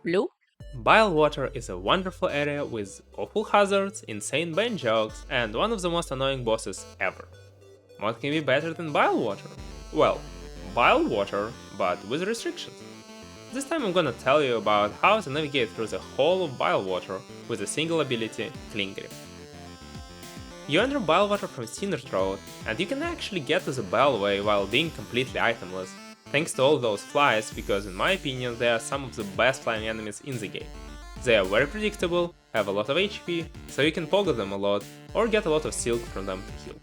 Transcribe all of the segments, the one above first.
Blue? Bilewater is a wonderful area with awful hazards, insane bench jokes, and one of the most annoying bosses ever. What can be better than Bilewater? Well, Bilewater, but with restrictions. This time I'm gonna tell you about how to navigate through the whole of Bilewater with a single ability, Clean Grip. You enter Bilewater from Sinner's Road, and you can actually get to the Bileway while being completely itemless, thanks to all those flies, because in my opinion they are some of the best flying enemies in the game. They are very predictable, have a lot of HP, so you can pogo them a lot, or get a lot of silk from them to heal.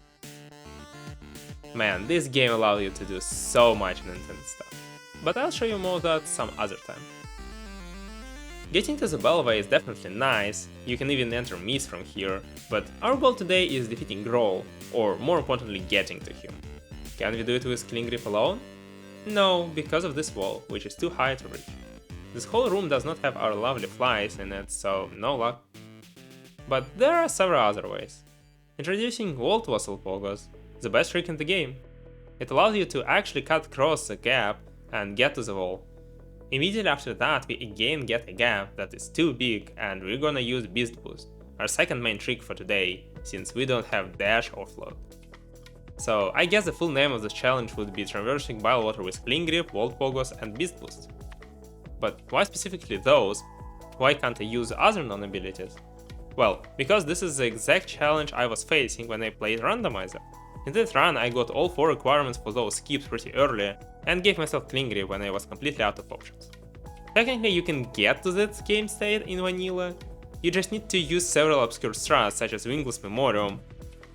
Man, this game allows you to do so much unintended stuff, but I'll show you more of that some other time. Getting to the Belway is definitely nice, you can even enter Mist from here, but our goal today is defeating Growl, or more importantly getting to him. Can we do it with Clean Grip alone? No, because of this wall, which is too high to reach. This whole room does not have our lovely flies in it, so no luck. But there are several other ways. Introducing Voltpogos, the best trick in the game. It allows you to actually cut across the gap and get to the wall. Immediately after that we again get a gap that is too big and we're gonna use Beast Boost, our second main trick for today, since we don't have dash or float. So I guess the full name of this challenge would be traversing Bilewater with Clean Grip, Voltpogos and Beast Boost. But why specifically those? Why can't I use other non-abilities? Well, because this is the exact challenge I was facing when I played Randomizer. In this run I got all 4 requirements for those skips pretty early and gave myself Clean Grip when I was completely out of options. Technically you can get to that game state in vanilla, you just need to use several obscure strats such as Wingless Memoriam,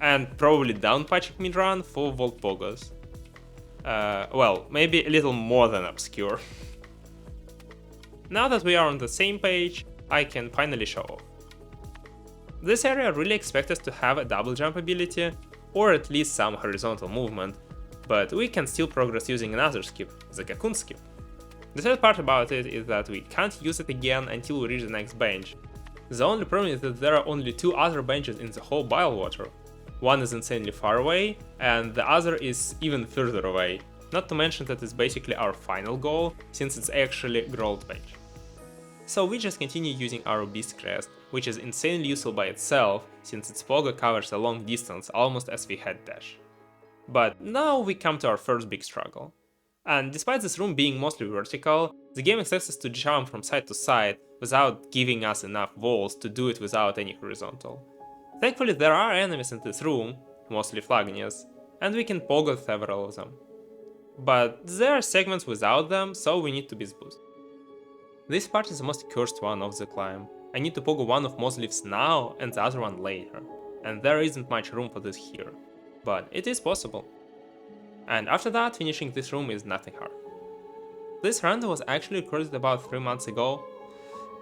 and probably downpatching mid-run for Voltpogos. Well, maybe a little more than obscure. Now that we are on the same page, I can finally show off. This area really expects us to have a double jump ability, or at least some horizontal movement, but we can still progress using another skip, the Cocoon skip. The sad part about it is that we can't use it again until we reach the next bench. The only problem is that there are only 2 other benches in the whole Bilewater. One is insanely far away, and the other is even further away, not to mention that it's basically our final goal, since it's actually Growl's bench. So we just continue using our Beast Crest, which is insanely useful by itself, since its pogo covers a long distance almost as we had dash. But now we come to our first big struggle. And despite this room being mostly vertical, the game expects us to jump from side to side without giving us enough walls to do it without any horizontal. Thankfully there are enemies in this room, mostly Flagnias, and we can pogo several of them. But there are segments without them, so we need to Beast Boost. This part is the most cursed one of the climb. I need to pogo one of Moss Leaves now and the other one later, and there isn't much room for this here. But it is possible. And after that, finishing this room is nothing hard. This run was actually recorded about 3 months ago.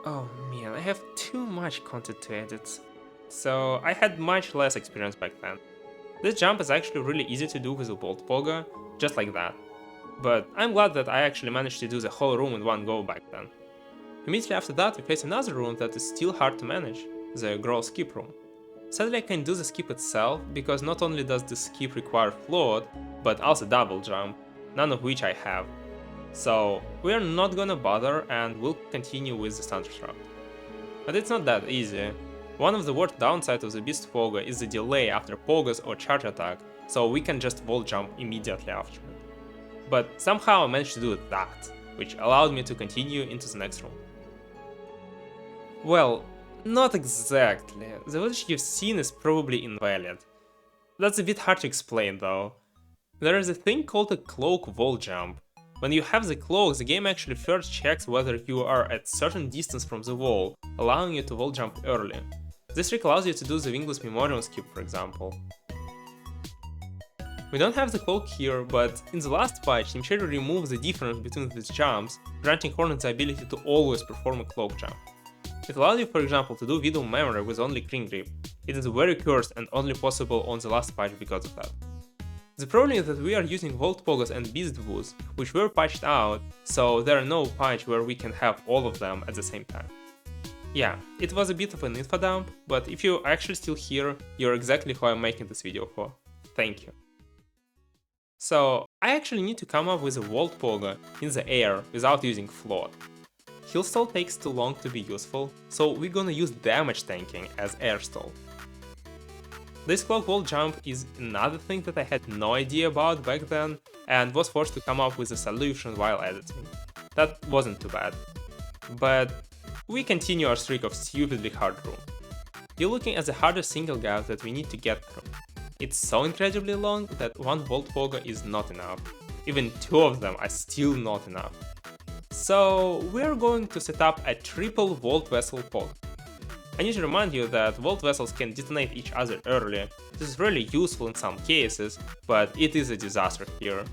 Oh man, I have too much content to edit. So I had much less experience back then. This jump is actually really easy to do with a Voltpogo, just like that. But I'm glad that I actually managed to do the whole room in one go back then. Immediately after that we face another room that is still hard to manage, the Growl skip room. Sadly I can't do the skip itself, because not only does the skip require float, but also double jump, none of which I have. So we are not gonna bother and we'll continue with the standard route. But it's not that easy. One of the worst downsides of the Beast Pogo is the delay after pogos or charge attack, so we can just wall jump immediately after it. But somehow I managed to do that, which allowed me to continue into the next room. Well, not exactly. The footage you've seen is probably invalid. That's a bit hard to explain though. There is a thing called a Cloak wall jump. When you have the cloak, the game actually first checks whether you are at certain distance from the wall, allowing you to wall jump early. This trick allows you to do the Wingless Memoriam skip, for example. We don't have the cloak here, but in the last patch, Team Cherry removed the difference between these jumps, granting Hornet the ability to always perform a cloak jump. It allows you, for example, to do Widow Memory with only Clean Grip. It is very cursed and only possible on the last patch because of that. The problem is that we are using Voltpogos and Beast Boost, which were patched out, so there are no patch where we can have all of them at the same time. Yeah, it was a bit of an info dump, but if you're actually still here, you're exactly who I'm making this video for. Thank you. So, I actually need to come up with a Voltpogo in the air without using float. heal stall takes too long to be useful, so we're gonna use damage tanking as air stall. This Cloak wall jump is another thing that I had no idea about back then, and was forced to come up with a solution while editing. That wasn't too bad. But we continue our streak of stupidly hard room. You're looking at the hardest single gap that we need to get through. It's so incredibly long that one Voltpogo is not enough. Even two of them are still not enough. So we're going to set up a triple Volt Vessel Pog. I need to remind you that Volt Vessels can detonate each other early. This is really useful in some cases, but it is a disaster here.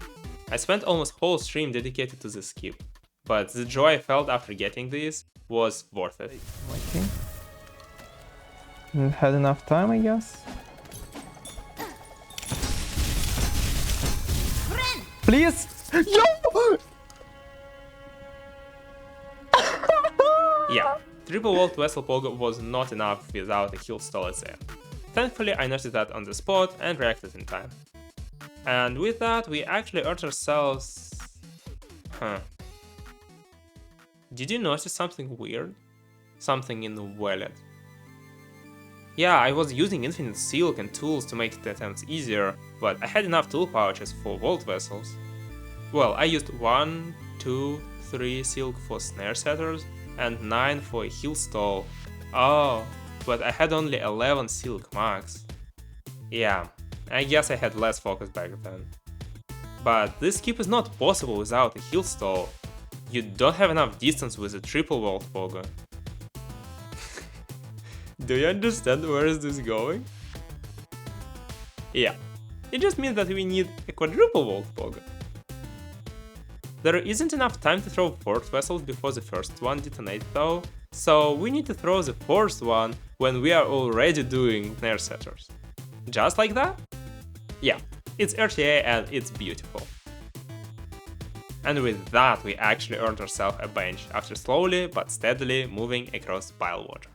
I spent almost whole stream dedicated to this skip, but the joy I felt after getting this was worth it. Okay. Didn't had enough time, I guess. Please! Yo! Yeah, triple Volt Vessel Pogo was not enough without a heal stall at the end. Thankfully, I noticed that on the spot and reacted in time. And with that, we actually earned ourselves... Did you notice something weird? Something in the wallet. Yeah, I was using infinite silk and tools to make the attempts easier, but I had enough tool pouches for Volt Vessels. Well, I used 1, 2, 3 silk for snare setters, and 9 for a heal stall. Oh, but I had only 11 silk max. Yeah, I guess I had less focus back then. But this skip is not possible without a heal stall. You don't have enough distance with a triple Voltpogo. Do you understand where is this going? Yeah, it just means that we need a quadruple Voltpogo. There isn't enough time to throw 4 vessels before the first one detonates though, so we need to throw the 4th one when we are already doing snare setters. Just like that? Yeah, it's RTA and it's beautiful. And with that we actually earned ourselves a bench after slowly but steadily moving across Bilewater.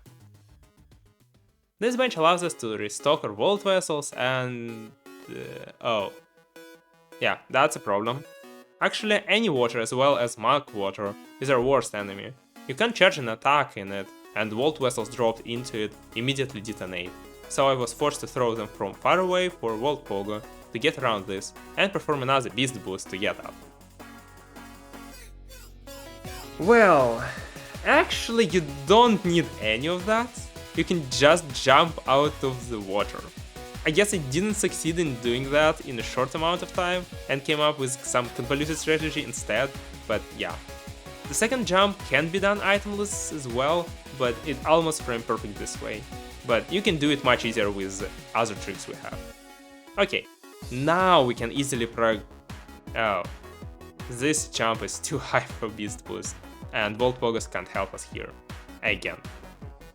This bench allows us to restock our Volt Vessels and... oh. Yeah, that's a problem. Actually, any water as well as Mug Water is our worst enemy. You can't charge an attack in it, and Volt Vessels dropped into it immediately detonate. So I was forced to throw them from far away for Voltpogo to get around this, and perform another Beast Boost to get up. Well, actually you don't need any of that. You can just jump out of the water. I guess I didn't succeed in doing that in a short amount of time and came up with some convoluted strategy instead, but yeah. The second jump can be done itemless as well, but it almost frame perfect this way. But you can do it much easier with other tricks we have. Okay, now we can easily prog... Oh, this jump is too high for Beast Boost, and Voltpogos can't help us here. Again.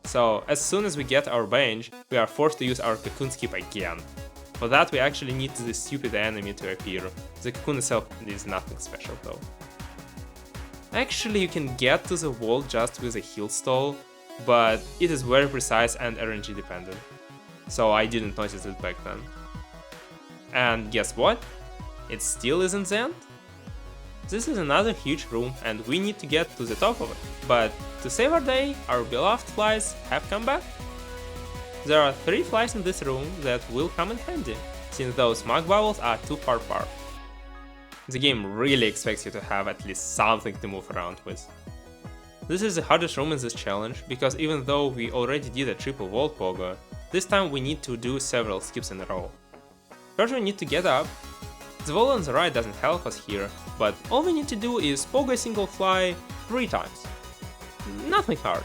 So, as soon as we get our bench, we are forced to use our Cocoon skip again. For that we actually need this stupid enemy to appear. The Cocoon itself is nothing special though. Actually, you can get to the wall just with a heal stall, but it is very precise and RNG dependent. So I didn't notice it back then. And guess what? It still isn't the end. This is another huge room and we need to get to the top of it. But to save our day, our beloved flies have come back. There are 3 flies in this room that will come in handy, since those mug bubbles are too far apart. The game really expects you to have at least something to move around with. This is the hardest room in this challenge, because even though we already did a triple Voltpogo, this time we need to do several skips in a row. First we need to get up. The wall on the right doesn't help us here, but all we need to do is pogo a single fly 3 times. Nothing hard.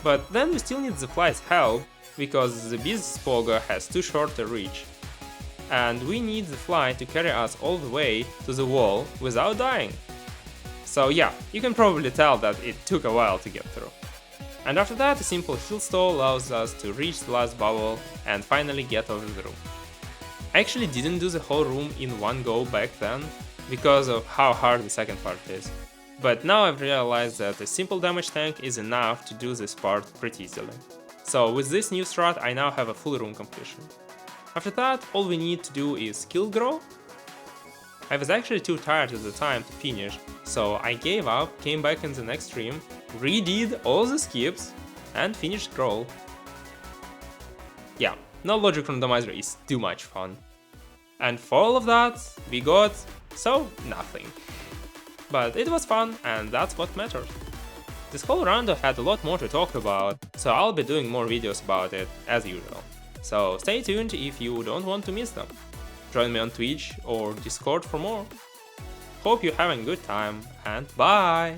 But then we still need the fly's help, because the beast's pogo has too short a reach. And we need the fly to carry us all the way to the wall without dying. So yeah, you can probably tell that it took a while to get through. And after that, a simple heal stall allows us to reach the last bubble and finally get over the room. I actually didn't do the whole room in one go back then, because of how hard the second part is. But now I've realized that a simple damage tank is enough to do this part pretty easily. So with this new strat I now have a full room completion. After that, all we need to do is skill grow, I was actually too tired at the time to finish, so I gave up, came back in the next stream, redid all the skips, and finished scroll. Yeah, no logic randomizer is too much fun. And for all of that, we got nothing. But it was fun, and that's what matters. This whole round had a lot more to talk about, so I'll be doing more videos about it, as usual. So stay tuned if you don't want to miss them. Join me on Twitch or Discord for more. Hope you're having a good time, and bye!